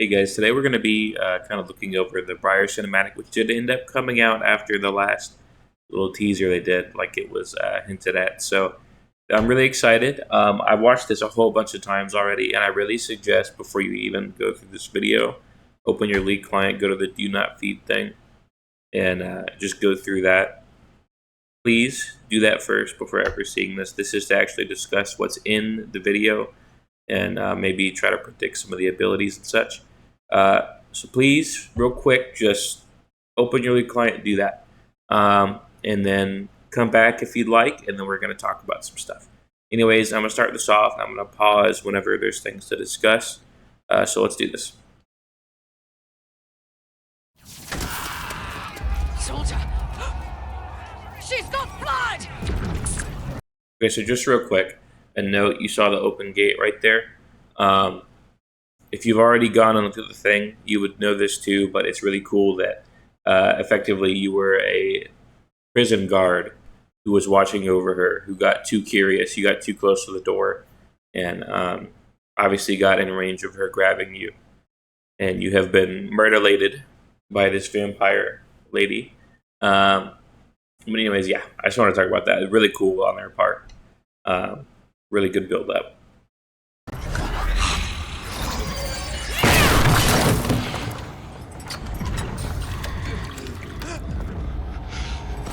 Hey guys, today we're going to be kind of looking over the Briar cinematic, which did end up coming out after the last little teaser they did, like it was hinted at. So I'm really excited. I've watched this a whole bunch of times already, and I really suggest before you even go through this video, open your League client, go to the Do Not Feed thing, and just go through that. Please do that first before ever seeing this. This is to actually discuss what's in the video and maybe try to predict some of the abilities and such. So please, real quick, just open your League client, do that. And then come back if you'd like, and then we're going to talk about some stuff. Anyways, I'm going to start this off, and I'm going to pause whenever there's things to discuss. So let's do this. Soldier! She's got blood! Okay, so just real quick, a note, you saw the open gate right there. If you've already gone and looked at the thing, you would know this too, but it's really cool that effectively you were a prison guard who was watching over her, who got too curious, you got too close to the door, and obviously got in range of her grabbing you. And you have been murderlated by this vampire lady. But anyways, yeah, I just want to talk about that. It's really cool on their part. Really good build up.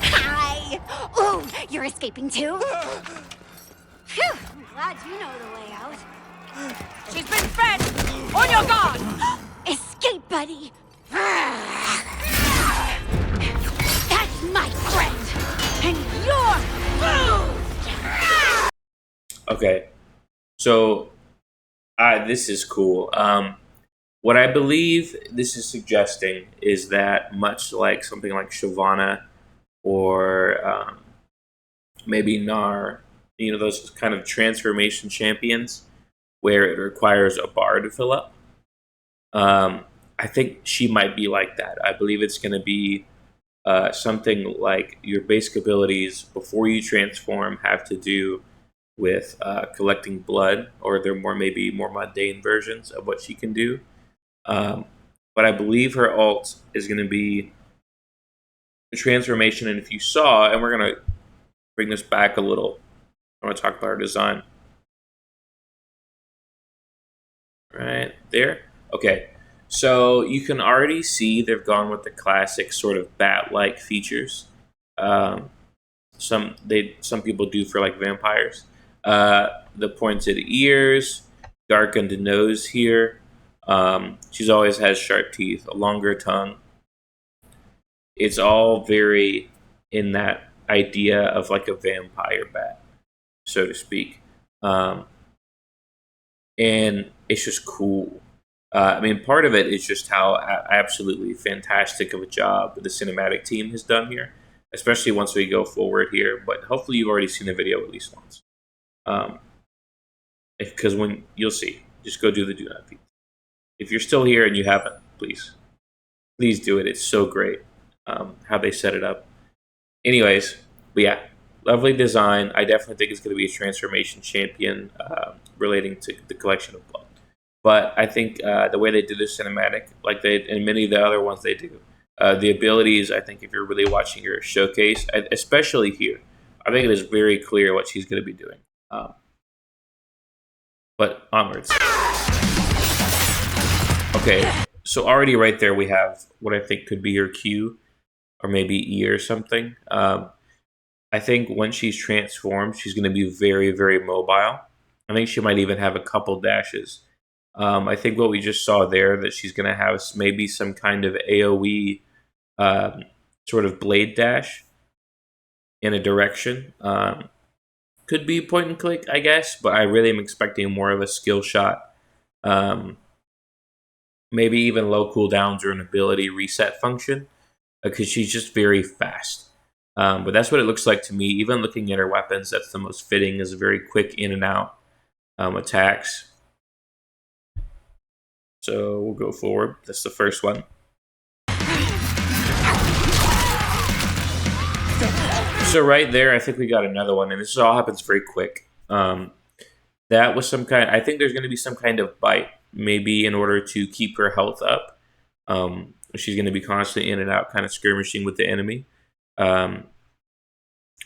Hi! Ooh, you're escaping too? Phew, I'm glad you know the way out. She's been fed! On your guard! Escape, buddy! That's my friend! And you're food! Okay, so this is cool. What I believe this is suggesting is that much like something like Shyvana or maybe Nar, those kind of transformation champions where it requires a bar to fill up. I think she might be like that. I believe it's going to be something like your basic abilities before you transform have to do with collecting blood, or they're maybe more mundane versions of what she can do. But I believe her ult is going to be a transformation, and if you saw, and we're going to bring this back a little, I want to talk about her design. Right there. Okay, so you can already see they've gone with the classic sort of bat-like features. Some people do for like vampires. The pointed ears, darkened nose here. She's always has sharp teeth, a longer tongue. It's all very in that idea of like a vampire bat, so to speak. And it's just cool. I mean, part of it is just how absolutely fantastic of a job the cinematic team has done here, especially once we go forward here. But hopefully you've already seen the video at least once. Because when you'll see, just go do the Do Not Feed. If you're still here and you haven't, please do it. It's so great how they set it up. Anyways, but yeah, lovely design. I definitely think it's going to be a transformation champion relating to the collection of blood. But I think the way they do this cinematic, like they and many of the other ones they do, the abilities, I think if you're really watching your showcase, especially here, I think it is very clear what she's going to be doing. But onwards. Okay, so already right there we have what I think could be her Q, or maybe E or something. I think when she's transformed, she's going to be very, very mobile. I think she might even have a couple dashes. I think what we just saw there, that she's going to have maybe some kind of AoE sort of blade dash in a direction. Could be point and click, I guess, but I really am expecting more of a skill shot. Maybe even low cooldowns or an ability reset function, because she's just very fast. But that's what it looks like to me. Even looking at her weapons, that's the most fitting, is very quick in and out attacks. So we'll go forward. That's the first one. So right there, I think we got another one, and this all happens very quick. That was some kind. I think there's going to be some kind of bite maybe in order to keep her health up. She's going to be constantly in and out, kind of skirmishing with the enemy. Um,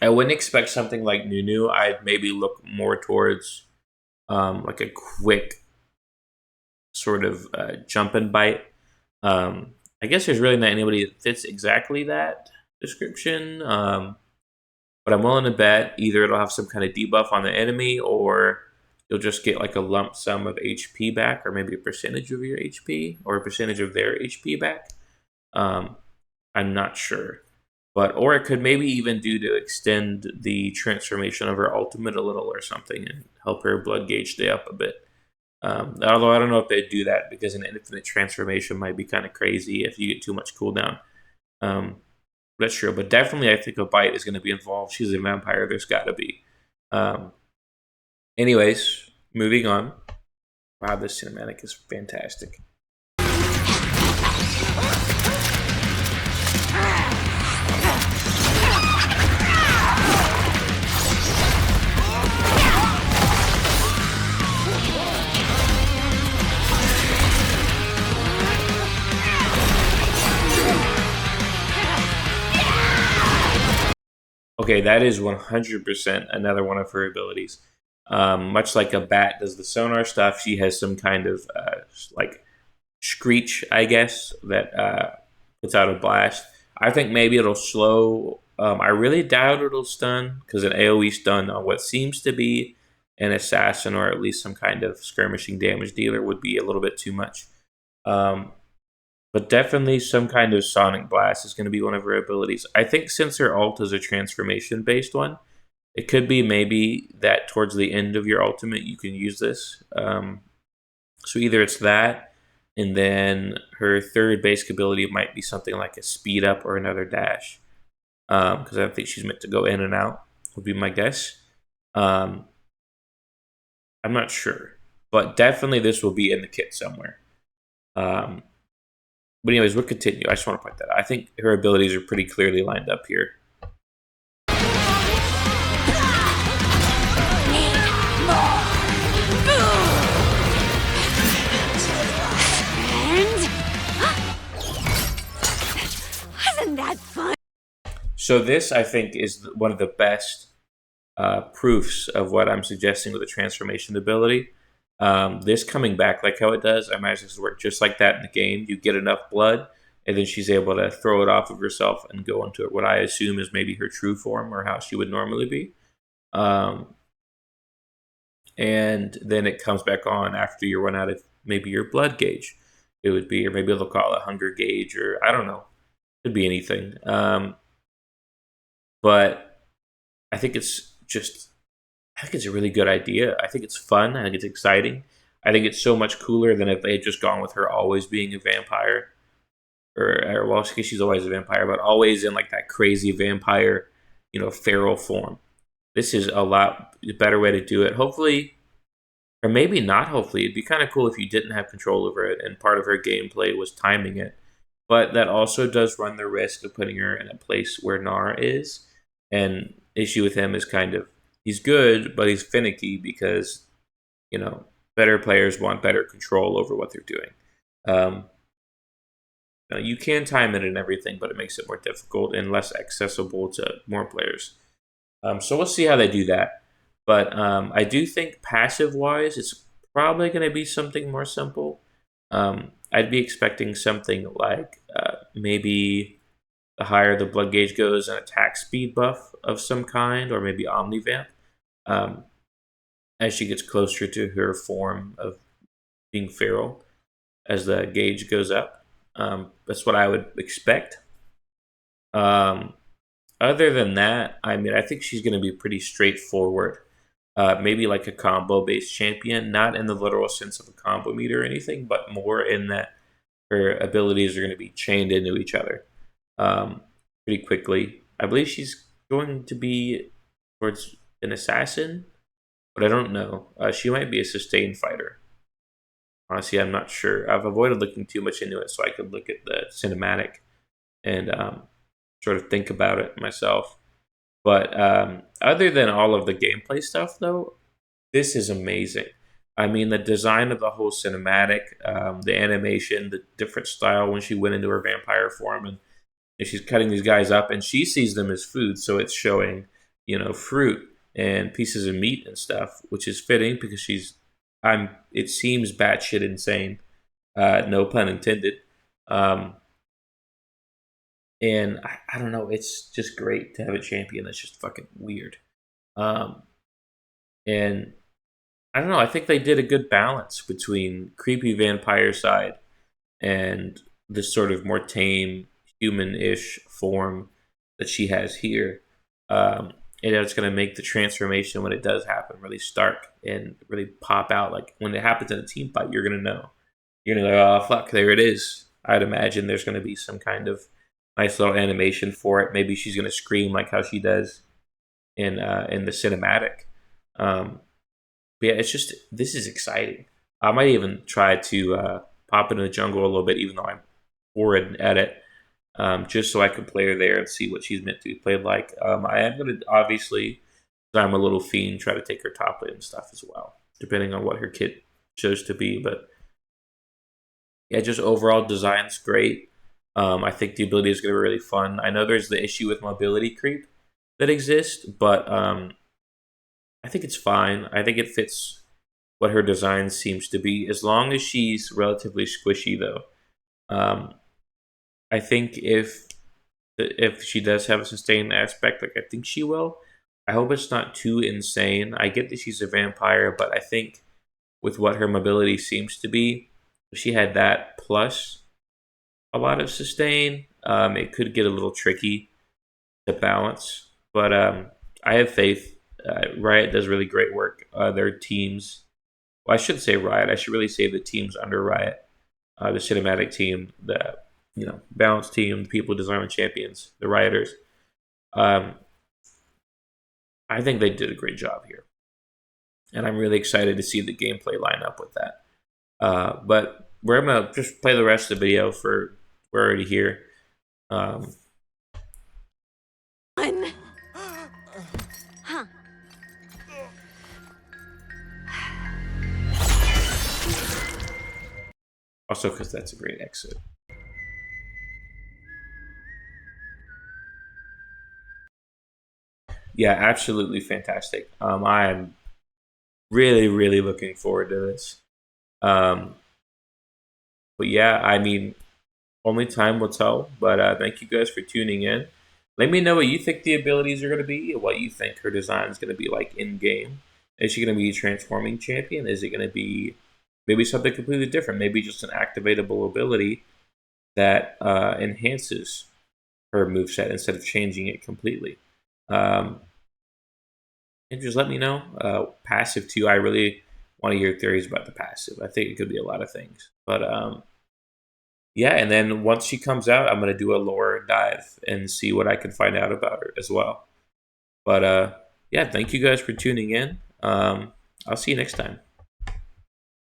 I wouldn't expect something like Nunu. I'd maybe look more towards like a quick sort of jump and bite. I guess there's really not anybody that fits exactly that description. But I'm willing to bet either it'll have some kind of debuff on the enemy, or you'll just get like a lump sum of HP back, or maybe a percentage of your HP, or a percentage of their HP back. I'm not sure. Or it could maybe even do to extend the transformation of her ultimate a little or something and help her blood gauge stay up a bit. Although I don't know if they'd do that, because an infinite transformation might be kind of crazy if you get too much cooldown. That's true, but definitely I think a bite is going to be involved. She's a vampire. There's got to be. Anyways, moving on. Wow, this cinematic is fantastic. Okay, that is 100% another one of her abilities. Much like a bat does the sonar stuff, she has some kind of like screech, I guess, that puts out a blast. I think maybe it'll slow. I really doubt it'll stun, because an AoE stun on what seems to be an assassin, or at least some kind of skirmishing damage dealer, would be a little bit too much. But definitely some kind of Sonic Blast is going to be one of her abilities. I think since her ult is a transformation-based one, it could be maybe that towards the end of your ultimate you can use this. So either it's that, and then her third basic ability might be something like a speed up or another dash. Because I think she's meant to go in and out, would be my guess. I'm not sure. But definitely this will be in the kit somewhere. But anyways, we'll continue. I just want to point that out. I think her abilities are pretty clearly lined up here. Wasn't that fun? So this, I think, is one of the best proofs of what I'm suggesting with the transformation ability. This coming back like how it does, I imagine this work just like that in the game. You get enough blood, and then she's able to throw it off of herself and go into what I assume is maybe her true form, or how she would normally be. And then it comes back on after you run out of maybe your blood gauge. It would be, or maybe they'll call it hunger gauge, or I don't know. Could be anything. But I think it's a really good idea. I think it's fun. I think it's exciting. I think it's so much cooler than if they had just gone with her always being a vampire. Or well, she's always a vampire, but always in like that crazy vampire, feral form. This is a lot better way to do it. Hopefully, or maybe not hopefully, it'd be kind of cool if you didn't have control over it and part of her gameplay was timing it. But that also does run the risk of putting her in a place where Nar is. And issue with him is kind of, he's good, but he's finicky because, better players want better control over what they're doing. You can time it and everything, but it makes it more difficult and less accessible to more players. So we'll see how they do that. But I do think passive-wise, it's probably going to be something more simple. I'd be expecting something like maybe the higher the blood gauge goes, an attack speed buff of some kind, or maybe Omnivamp, as she gets closer to her form of being feral, as the gauge goes up. That's what I would expect. Other than that, I think she's going to be pretty straightforward. Maybe like a combo-based champion, not in the literal sense of a combo meter or anything, but more in that her abilities are going to be chained into each other pretty quickly. I believe she's going to be towards an assassin, but I don't know. She might be a sustained fighter. Honestly, I'm not sure. I've avoided looking too much into it so I could look at the cinematic and sort of think about it myself. But other than all of the gameplay stuff, though, this is amazing. I mean, the design of the whole cinematic, the animation, the different style when she went into her vampire form, and she's cutting these guys up, and she sees them as food, so it's showing, fruit and pieces of meat and stuff, which is fitting because she's, it seems batshit insane, no pun intended, um, and I don't know, it's just great to have a champion that's just fucking weird, um, and I don't know, I think they did a good balance between creepy vampire side and this sort of more tame human-ish form that she has here. Um, and it's going to make the transformation when it does happen really stark and really pop out. Like when it happens in a team fight, you're going to know. You're going to go, oh fuck, there it is. I'd imagine there's going to be some kind of nice little animation for it. Maybe she's going to scream like how she does in the cinematic. Um, but yeah, it's just this is exciting. I might even try to pop into the jungle a little bit, even though I'm horrid at it, just so I can play her there and see what she's meant to be played like. I am going to obviously, 'cause I'm a little fiend, try to take her top lane and stuff as well, depending on what her kit chose to be. But yeah, just overall design's great. I think the ability is going to be really fun. I know there's the issue with mobility creep that exists, but I think it's fine. I think it fits what her design seems to be, as long as she's relatively squishy, though. Um, I think if she does have a sustained aspect, like I think she will, I hope it's not too insane. I get that she's a vampire, but I think with what her mobility seems to be, if she had that plus a lot of sustain, it could get a little tricky to balance. But I have faith. Riot does really great work. Their teams, well, I shouldn't say Riot. I should really say the teams under Riot, the cinematic team, the balanced team, the people designing champions, the Rioters. Um, I think they did a great job here, and I'm really excited to see the gameplay line up with that. But we're gonna just play the rest of the video for we're already here. Um, One. Huh. Also, because that's a great exit. Yeah, absolutely fantastic. I am really, really looking forward to this. Um, but yeah, I mean, only time will tell. But thank you guys for tuning in. Let me know what you think the abilities are going to be, and what you think her design is going to be like in game. Is she going to be a transforming champion? Is it going to be maybe something completely different? Maybe just an activatable ability that enhances her moveset instead of changing it completely. Um, and just let me know. Passive too. I really want to hear theories about the passive. I think it could be a lot of things. But yeah, and then once she comes out, I'm gonna do a lore dive and see what I can find out about her as well. But yeah, thank you guys for tuning in. I'll see you next time.